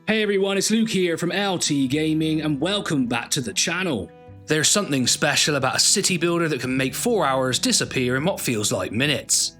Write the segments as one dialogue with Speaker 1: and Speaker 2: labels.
Speaker 1: Hey everyone, it's Luke here from LT Gaming and welcome back to the channel. There's something special about a city builder that can make 4 hours disappear in what feels like minutes.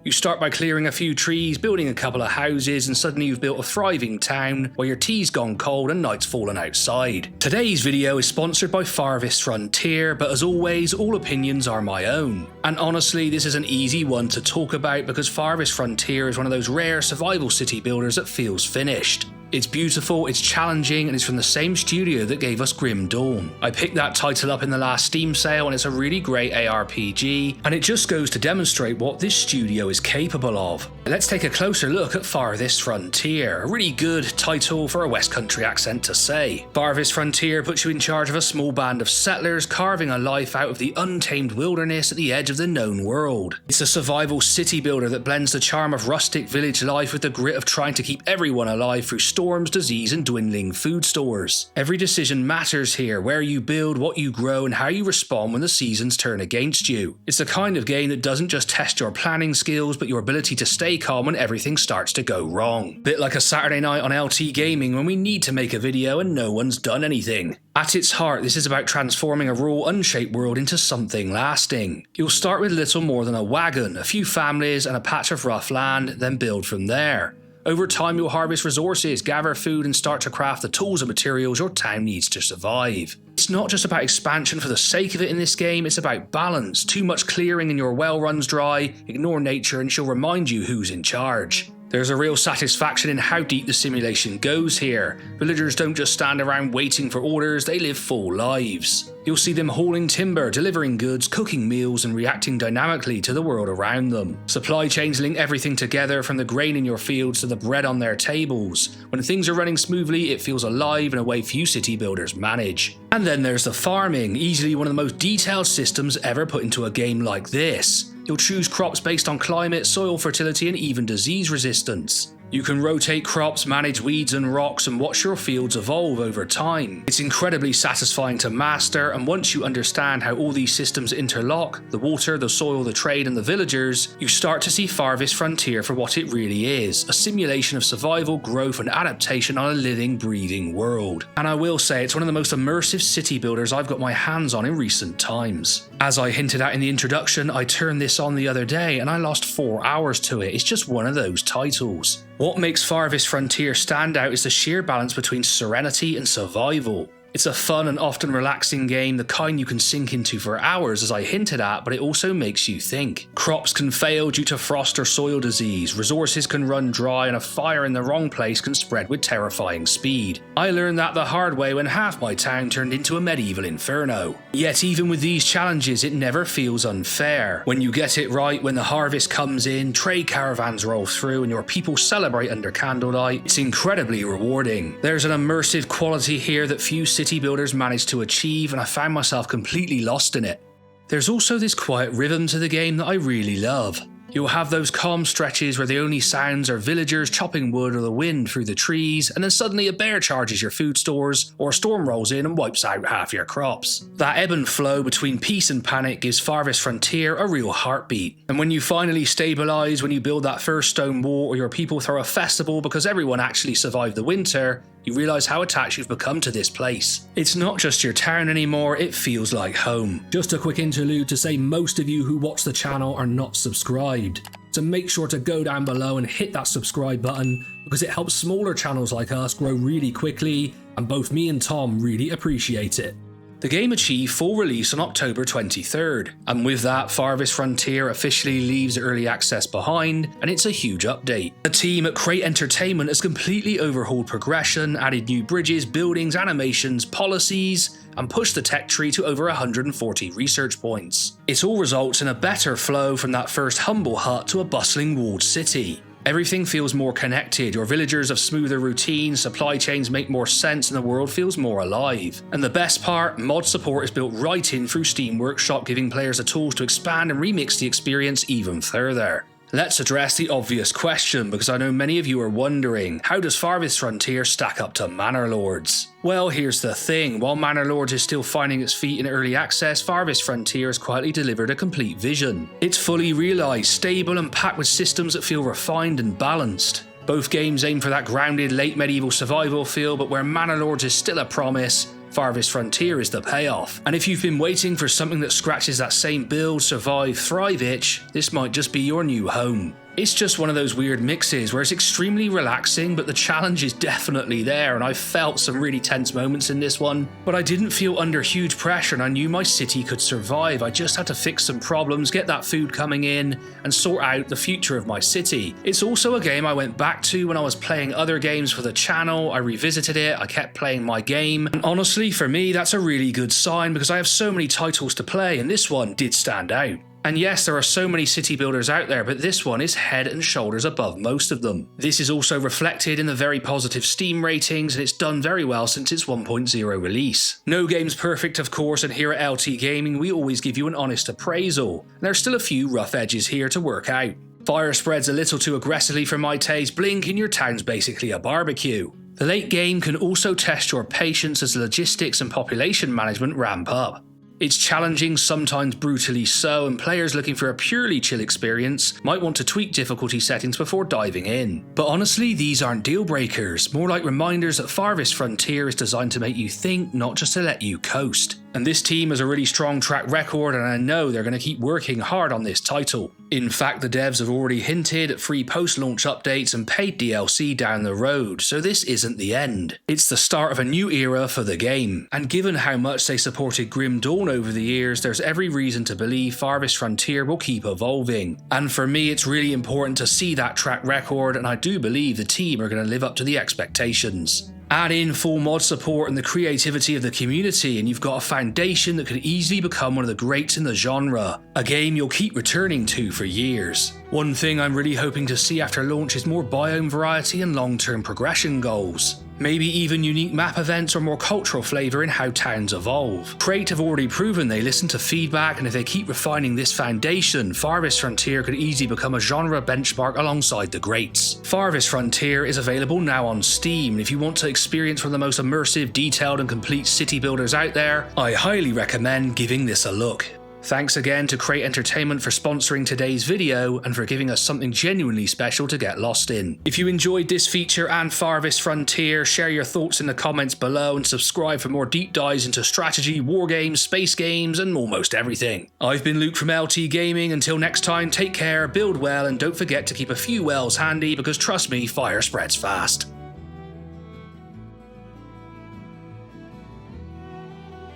Speaker 1: You start by clearing a few trees, building a couple of houses, and suddenly you've built a thriving town where your tea's gone cold and night's fallen outside. Today's video is sponsored by Farthest Frontier, but as always, all opinions are my own. And honestly, this is an easy one to talk about because Farthest Frontier is one of those rare survival city builders that feels finished. It's beautiful, it's challenging, and it's from the same studio that gave us Grim Dawn. I picked that title up in the last Steam sale and it's a really great ARPG, and it just goes to demonstrate what this studio is capable of. Let's take a closer look at Farthest Frontier, a really good title for a West Country accent to say. Farthest Frontier puts you in charge of a small band of settlers carving a life out of the untamed wilderness at the edge of the known world. It's a survival city builder that blends the charm of rustic village life with the grit of trying to keep everyone alive through storms, disease, and dwindling food stores. Every decision matters here, where you build, what you grow, and how you respond when the seasons turn against you. It's the kind of game that doesn't just test your planning skills, but your ability to stay calm when everything starts to go wrong. Bit like a Saturday night on LT Gaming when we need to make a video and no one's done anything. At its heart, this is about transforming a raw, unshaped world into something lasting. You'll start with little more than a wagon, a few families, and a patch of rough land, then build from there. Over time, you'll harvest resources, gather food, and start to craft the tools and materials your town needs to survive. It's not just about expansion for the sake of it in this game, it's about balance. Too much clearing and your well runs dry, ignore nature and she'll remind you who's in charge. There's a real satisfaction in how deep the simulation goes here. Villagers don't just stand around waiting for orders, they live full lives. You'll see them hauling timber, delivering goods, cooking meals, and reacting dynamically to the world around them. Supply chains link everything together, from the grain in your fields to the bread on their tables. When things are running smoothly, it feels alive in a way few city builders manage. And then there's the farming, easily one of the most detailed systems ever put into a game like this. You'll choose crops based on climate, soil fertility, and even disease resistance. You can rotate crops, manage weeds and rocks, and watch your fields evolve over time. It's incredibly satisfying to master, and once you understand how all these systems interlock, the water, the soil, the trade, and the villagers, you start to see Farthest Frontier for what it really is, a simulation of survival, growth, and adaptation on a living, breathing world. And I will say, it's one of the most immersive city builders I've got my hands on in recent times. As I hinted at in the introduction, I turned this on the other day and I lost 4 hours to it. It's just one of those titles. What makes Farthest Frontier stand out is the sheer balance between serenity and survival. It's a fun and often relaxing game, the kind you can sink into for hours as I hinted at, but it also makes you think. Crops can fail due to frost or soil disease, resources can run dry, and a fire in the wrong place can spread with terrifying speed. I learned that the hard way when half my town turned into a medieval inferno. Yet even with these challenges, it never feels unfair. When you get it right, when the harvest comes in, trade caravans roll through, and your people celebrate under candlelight, it's incredibly rewarding. There's an immersive quality here that few city builders manage to achieve, and I found myself completely lost in it. There's also this quiet rhythm to the game that I really love. You'll have those calm stretches where the only sounds are villagers chopping wood or the wind through the trees, and then suddenly a bear charges your food stores, or a storm rolls in and wipes out half your crops. That ebb and flow between peace and panic gives Farthest Frontier a real heartbeat. And when you finally stabilise, when you build that first stone wall, or your people throw a festival because everyone actually survived the winter, you realise how attached you've become to this place. It's not just your town anymore, it feels like home. Just a quick interlude to say most of you who watch the channel are not subscribed. So make sure to go down below and hit that subscribe button because it helps smaller channels like us grow really quickly, and both me and Tom really appreciate it. The game achieved full release on October 23rd, and with that, Farthest Frontier officially leaves early access behind, and it's a huge update. The team at Crate Entertainment has completely overhauled progression, added new bridges, buildings, animations, policies, and pushed the tech tree to over 140 research points. It all results in a better flow from that first humble hut to a bustling walled city. Everything feels more connected, your villagers have smoother routines, supply chains make more sense, and the world feels more alive. And the best part, mod support is built right in through Steam Workshop, giving players the tools to expand and remix the experience even further. Let's address the obvious question, because I know many of you are wondering, how does Farthest Frontier stack up to Manor Lords? Well, here's the thing, while Manor Lords is still finding its feet in early access, Farthest Frontier has quietly delivered a complete vision. It's fully realised, stable and packed with systems that feel refined and balanced. Both games aim for that grounded late medieval survival feel, but where Manor Lords is still a promise, Farthest Frontier is the payoff. And if you've been waiting for something that scratches that same build, survive, thrive itch, this might just be your new home. It's just one of those weird mixes where it's extremely relaxing, but the challenge is definitely there, and I felt some really tense moments in this one. But I didn't feel under huge pressure, and I knew my city could survive. I just had to fix some problems, get that food coming in, and sort out the future of my city. It's also a game I went back to when I was playing other games for the channel. I revisited it, I kept playing my game, and honestly, for me, that's a really good sign because I have so many titles to play, and this one did stand out. And yes, there are so many city builders out there, but this one is head and shoulders above most of them. This is also reflected in the very positive Steam ratings, and it's done very well since its 1.0 release. No game's perfect, of course, and here at LT Gaming we always give you an honest appraisal. There's still a few rough edges here to work out. Fire spreads a little too aggressively for my taste, blink and your town's basically a barbecue. The late game can also test your patience as logistics and population management ramp up. It's challenging, sometimes brutally so, and players looking for a purely chill experience might want to tweak difficulty settings before diving in. But honestly, these aren't deal breakers, more like reminders that Farthest Frontier is designed to make you think, not just to let you coast. And this team has a really strong track record, and I know they're going to keep working hard on this title. In fact, the devs have already hinted at free post-launch updates and paid DLC down the road, so this isn't the end. It's the start of a new era for the game, and given how much they supported Grim Dawn over the years, there's every reason to believe Farthest Frontier will keep evolving. And for me, it's really important to see that track record, and I do believe the team are going to live up to the expectations. Add in full mod support and the creativity of the community, and you've got a foundation that could easily become one of the greats in the genre, a game you'll keep returning to for years. One thing I'm really hoping to see after launch is more biome variety and long-term progression goals. Maybe even unique map events or more cultural flavour in how towns evolve. Crate have already proven they listen to feedback, and if they keep refining this foundation, Farthest Frontier could easily become a genre benchmark alongside the greats. Farthest Frontier is available now on Steam, and if you want to experience one of the most immersive, detailed and complete city builders out there, I highly recommend giving this a look. Thanks again to Crate Entertainment for sponsoring today's video and for giving us something genuinely special to get lost in. If you enjoyed this feature and Farthest Frontier, share your thoughts in the comments below and subscribe for more deep dives into strategy, war games, space games and almost everything. I've been Luke from LT Gaming. Until next time, take care, build well, and don't forget to keep a few wells handy because trust me, fire spreads fast.